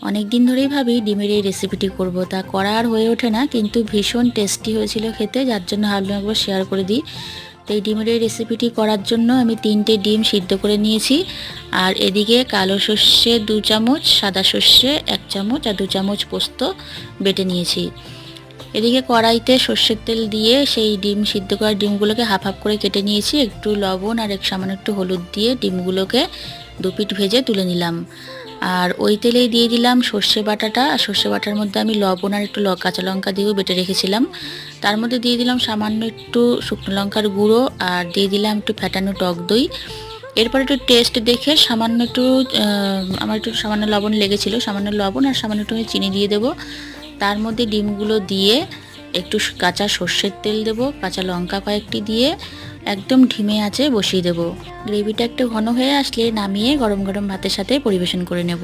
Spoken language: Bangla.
অনেক দিন ধরেই ভাবি ডিমের এই রেসিপিটি করব, তা করা আর হয়ে ওঠে না, কিন্তু ভীষণ টেস্টি হয়েছিল খেতে, যার জন্য ভাবলাম একবার শেয়ার করে দিই। তো এই ডিমের এই রেসিপিটি করার জন্য আমি 3টে ডিম সিদ্ধ করে নিয়েছি। আর এদিকে কালো সর্ষে 2 চামচ, সাদা সর্ষে 1 চামচ আর 2 চামচ পোস্ত বেটে নিয়েছি। এদিকে কড়াইতে সর্ষের তেল দিয়ে সেই ডিম সিদ্ধ করা ডিমগুলোকে হাফ হাফ করে কেটে নিয়েছি। একটু লবণ আর সামান্য একটু হলুদ দিয়ে ডিমগুলোকে দুপিঠ ভেজে তুলে নিলাম। আর ওই তেলেই দিয়ে দিলাম সর্ষে বাটাটা। আর সর্ষে বাটার মধ্যে আমি লবণ আর একটু কাঁচা লঙ্কা দিয়েও বেটে রেখেছিলাম। তার মধ্যে দিয়ে দিলাম সামান্য একটু শুকনো লঙ্কার গুঁড়ো আর দিয়ে দিলাম একটু ফ্যাটানো টক দই। এরপর একটু টেস্ট দেখে সামান্য একটু আমার একটু সামান্য লবণ লেগেছিল, সামান্য লবণ আর সামান্য একটু চিনি দিয়ে দেবো। তার মধ্যে ডিমগুলো দিয়ে একটু কাঁচা সর্ষের তেল দেব, কাঁচা লঙ্কা কয়েকটি দিয়ে একদম ধিমে আঁচে বসিয়ে দেব। গ্রেভিটা একটু ঘন হয়ে আসলে নামিয়ে গরম গরম ভাতের সাথে পরিবেশন করে নেব।